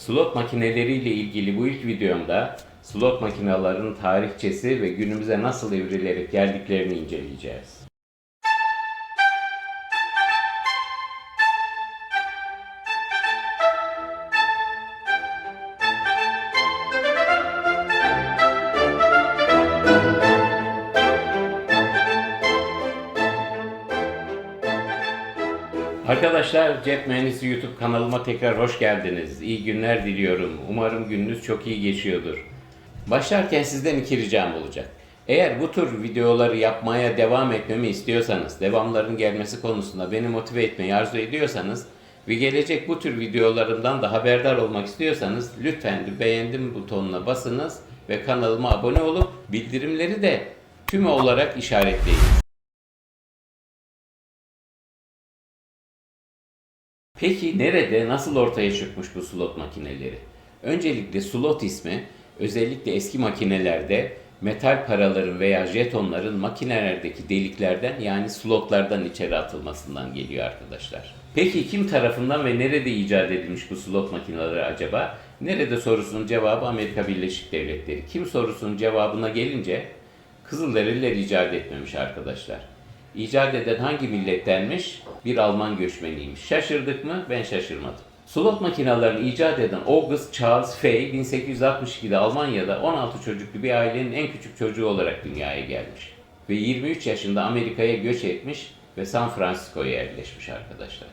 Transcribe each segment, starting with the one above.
Slot makineleriyle ilgili bu ilk videomda slot makinelerinin tarihçesi ve günümüze nasıl evrilerek geldiklerini inceleyeceğiz. Arkadaşlar, Cep Mühendisi YouTube kanalıma tekrar hoş geldiniz. İyi günler diliyorum. Umarım gününüz çok iyi geçiyordur. Başlarken sizden iki ricam olacak. Eğer bu tür videoları yapmaya devam etmemi istiyorsanız, devamların gelmesi konusunda beni motive etmeyi arzu ediyorsanız ve gelecek bu tür videolarımdan da haberdar olmak istiyorsanız lütfen beğendim butonuna basınız ve kanalıma abone olup bildirimleri de tümü olarak işaretleyin. Peki nerede, nasıl ortaya çıkmış bu slot makineleri? Öncelikle slot ismi özellikle eski makinelerde metal paraların veya jetonların makinelerdeki deliklerden yani slotlardan içeri atılmasından geliyor arkadaşlar. Peki kim tarafından ve nerede icat edilmiş bu slot makineleri acaba? Nerede sorusunun cevabı Amerika Birleşik Devletleri. Kim sorusunun cevabına gelince Kızılderililer icat etmemiş arkadaşlar. İcat eden hangi millettenmiş? Bir Alman göçmeniymiş. Şaşırdık mı? Ben şaşırmadım. Slot makinelerini icat eden August Charles Fay 1862'de Almanya'da 16 çocuklu bir ailenin en küçük çocuğu olarak dünyaya gelmiş. Ve 23 yaşında Amerika'ya göç etmiş ve San Francisco'ya yerleşmiş arkadaşlar.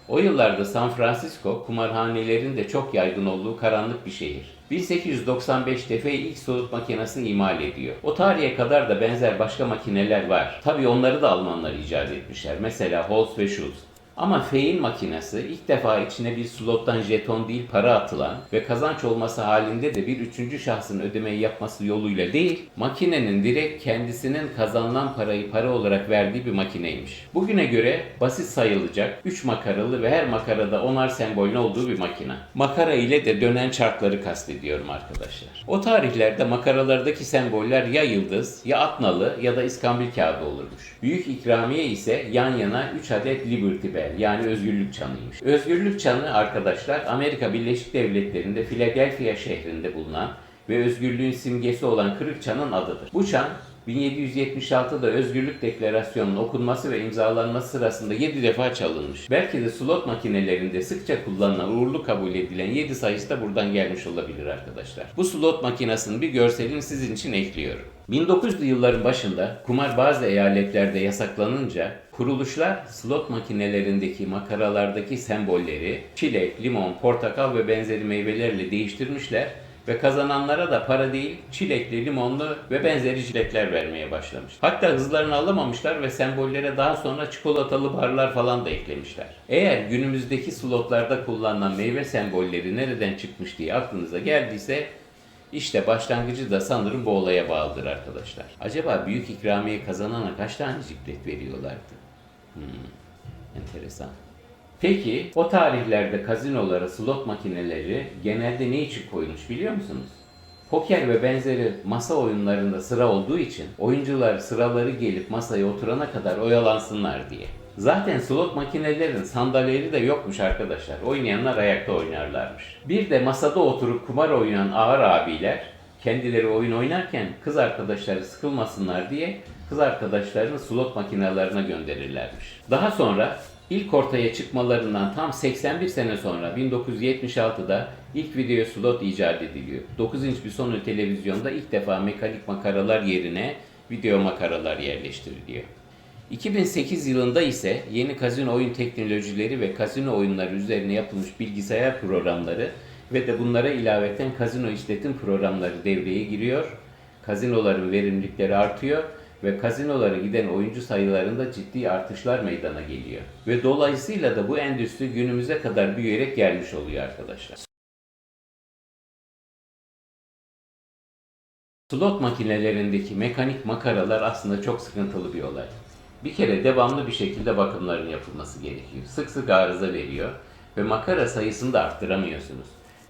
O yıllarda San Francisco kumarhanelerin de çok yaygın olduğu karanlık bir şehir. 1895'te Fay ilk slot makinesini imal ediyor. O tarihe kadar da benzer başka makineler var. Tabii onları da Almanlar icat etmişler. Mesela Holz ve Schulz. Ama Fay'in makinesi ilk defa içine bir slottan jeton değil para atılan ve kazanç olması halinde de bir üçüncü şahsın ödemeyi yapması yoluyla değil, makinenin direkt kendisinin kazanılan parayı para olarak verdiği bir makineymiş. Bugüne göre basit sayılacak 3 makaralı ve her makarada 10'ar sembolün olduğu bir makine. Makara ile de dönen çarkları kastediyorum arkadaşlar. O tarihlerde makaralardaki semboller ya yıldız, ya atnalı ya da iskambil kağıdı olurmuş. Büyük ikramiye ise yan yana 3 adet Liberty Bell yani özgürlük çanıymış. Özgürlük çanı arkadaşlar Amerika Birleşik Devletleri'nde Philadelphia şehrinde bulunan ve özgürlüğün simgesi olan kırık çanın adıdır. Bu çan 1776'da Özgürlük Deklarasyonu'nun okunması ve imzalanması sırasında 7 defa çalınmış. Belki de slot makinelerinde sıkça kullanılan, uğurlu kabul edilen 7 sayısı da buradan gelmiş olabilir arkadaşlar. Bu slot makinesinin bir görselini sizin için ekliyorum. 1900'lü yılların başında kumar bazı eyaletlerde yasaklanınca kuruluşlar slot makinelerindeki makaralardaki sembolleri çilek, limon, portakal ve benzeri meyvelerle değiştirmişler ve kazananlara da para değil, çilekli, limonlu ve benzeri çilekler vermeye başlamış. Hatta hızlarını alamamışlar ve sembollere daha sonra çikolatalı barlar falan da eklemişler. Eğer günümüzdeki slotlarda kullanılan meyve sembolleri nereden çıkmış diye aklınıza geldiyse işte başlangıcı da sanırım bu olaya bağlıdır arkadaşlar. Acaba büyük ikramiye kazanana kaç tane ciklet veriyorlardı? Enteresan. Peki o tarihlerde kazinolara slot makineleri genelde ne için koyulmuş biliyor musunuz? Poker ve benzeri masa oyunlarında sıra olduğu için oyuncular sıraları gelip masaya oturana kadar oyalansınlar diye. Zaten slot makinelerin sandalyeleri de yokmuş arkadaşlar. Oynayanlar ayakta oynarlarmış. Bir de masada oturup kumar oynayan ağır abiler kendileri oyun oynarken kız arkadaşları sıkılmasınlar diye kız arkadaşlarını slot makinelerine gönderirlermiş. Daha sonra ilk ortaya çıkmalarından tam 81 sene sonra 1976'da ilk video slot icat ediliyor. 9 inç bir Sony televizyonda ilk defa mekanik makaralar yerine video makaralar yerleştiriliyor. 2008 yılında ise yeni kazino oyun teknolojileri ve kazino oyunları üzerine yapılmış bilgisayar programları ve de bunlara ilaveten kazino işletim programları devreye giriyor. Kazinoların verimlilikleri artıyor ve kazinolara giden oyuncu sayılarında ciddi artışlar meydana geliyor. Ve dolayısıyla da bu endüstri günümüze kadar büyüyerek gelmiş oluyor arkadaşlar. Slot makinelerindeki mekanik makaralar aslında çok sıkıntılı bir olay. Bir kere devamlı bir şekilde bakımların yapılması gerekiyor. Sık sık arıza veriyor ve makara sayısını da arttıramıyorsunuz.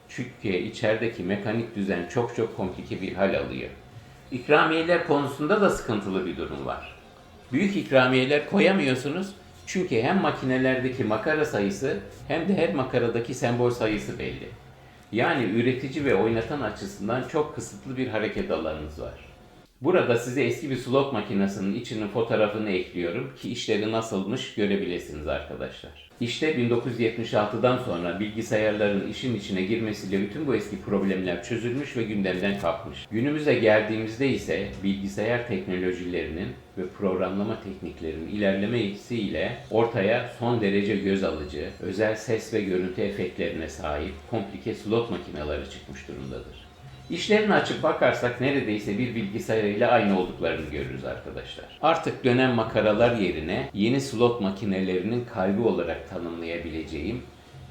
Çünkü içerideki mekanik düzen çok komplike bir hal alıyor. İkramiyeler konusunda da sıkıntılı bir durum var. Büyük ikramiyeler koyamıyorsunuz çünkü hem makinelerdeki makara sayısı hem de her makaradaki sembol sayısı belli. Yani üretici ve oynatan açısından çok kısıtlı bir hareket alanınız var. Burada size eski bir slot makinesinin içinin fotoğrafını ekliyorum ki işleri nasılmış görebilirsiniz arkadaşlar. İşte 1976'dan sonra bilgisayarların işin içine girmesiyle bütün bu eski problemler çözülmüş ve gündemden kalkmış. Günümüze geldiğimizde ise bilgisayar teknolojilerinin ve programlama tekniklerinin ilerlemesiyle ortaya son derece göz alıcı, özel ses ve görüntü efektlerine sahip komplike slot makineleri çıkmış durumdadır. İşlerini açıp bakarsak neredeyse bir bilgisayarıyla aynı olduklarını görürüz arkadaşlar. Artık dönen makaralar yerine yeni slot makinelerinin kalbi olarak tanımlayabileceğim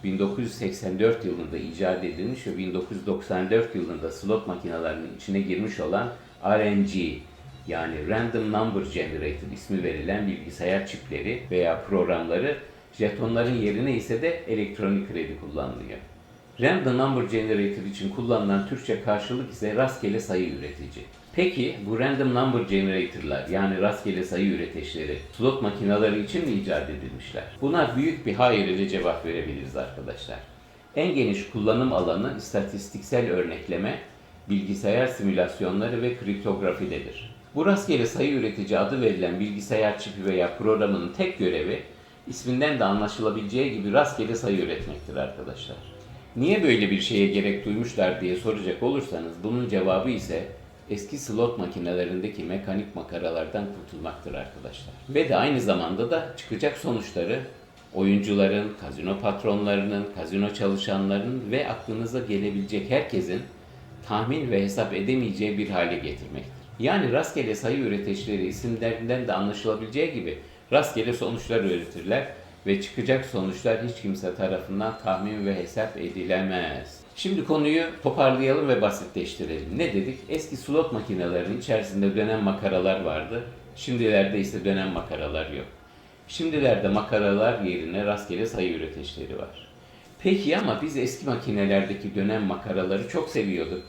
1984 yılında icat edilmiş ve 1994 yılında slot makinelerinin içine girmiş olan RNG yani Random Number Generator ismi verilen bilgisayar çipleri veya programları, jetonların yerine ise de elektronik kredi kullanılıyor. Random Number Generator için kullanılan Türkçe karşılık ise rastgele sayı üretici. Peki bu Random Number Generator'lar yani rastgele sayı üreteçleri slot makineleri için mi icat edilmişler? Buna büyük bir hayır ile cevap verebiliriz arkadaşlar. En geniş kullanım alanı istatistiksel örnekleme, bilgisayar simülasyonları ve kriptografidedir. Bu rastgele sayı üretici adı verilen bilgisayar çipi veya programının tek görevi isminden de anlaşılabileceği gibi rastgele sayı üretmektir arkadaşlar. Niye böyle bir şeye gerek duymuşlar diye soracak olursanız bunun cevabı ise eski slot makinelerindeki mekanik makaralardan kurtulmaktır arkadaşlar. Ve de aynı zamanda da çıkacak sonuçları oyuncuların, kazino patronlarının, kazino çalışanlarının ve aklınıza gelebilecek herkesin tahmin ve hesap edemeyeceği bir hale getirmektir. Yani rastgele sayı üreticileri isimlerinden de anlaşılabileceği gibi rastgele sonuçlar üretirler ve çıkacak sonuçlar hiç kimse tarafından tahmin ve hesap edilemez. Şimdi konuyu toparlayalım ve basitleştirelim. Ne dedik? Eski slot makinelerinin içerisinde dönen makaralar vardı. Şimdilerde ise dönen makaralar yok. Şimdilerde makaralar yerine rastgele sayı üreticileri var. Peki ama biz eski makinelerdeki dönen makaraları çok seviyorduk.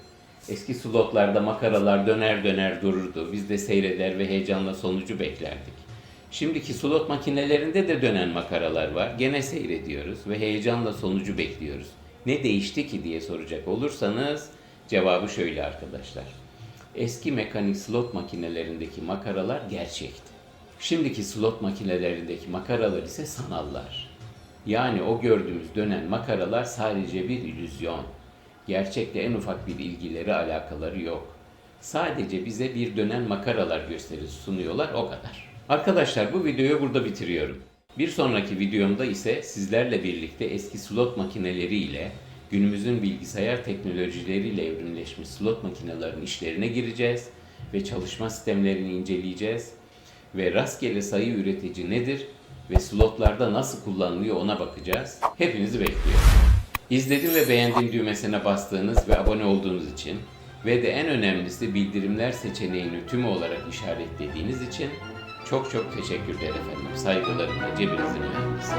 Eski slotlarda makaralar döner döner dururdu. Biz de seyreder ve heyecanla sonucu beklerdik. Şimdiki slot makinelerinde de dönen makaralar var. Gene seyrediyoruz ve heyecanla sonucu bekliyoruz. Ne değişti ki diye soracak olursanız cevabı şöyle arkadaşlar. Eski mekanik slot makinelerindeki makaralar gerçekti. Şimdiki slot makinelerindeki makaralar ise sanallar. Yani o gördüğümüz dönen makaralar sadece bir illüzyon. Gerçekle en ufak bir ilgileri, alakaları yok. Sadece bize bir dönen makaralar gösterisi sunuyorlar, o kadar. Arkadaşlar bu videoyu burada bitiriyorum. Bir sonraki videomda ise sizlerle birlikte eski slot makineleri ile günümüzün bilgisayar teknolojileriyle evrimleşmiş slot makinelerin işlerine gireceğiz ve çalışma sistemlerini inceleyeceğiz ve rastgele sayı üretici nedir ve slotlarda nasıl kullanılıyor ona bakacağız. Hepinizi bekliyorum. İzledim ve beğendim düğmesine bastığınız ve abone olduğunuz için ve de en önemlisi bildirimler seçeneğini tüm olarak işaretlediğiniz için çok çok teşekkürler efendim. Saygılarımla cebinizin mühendisi.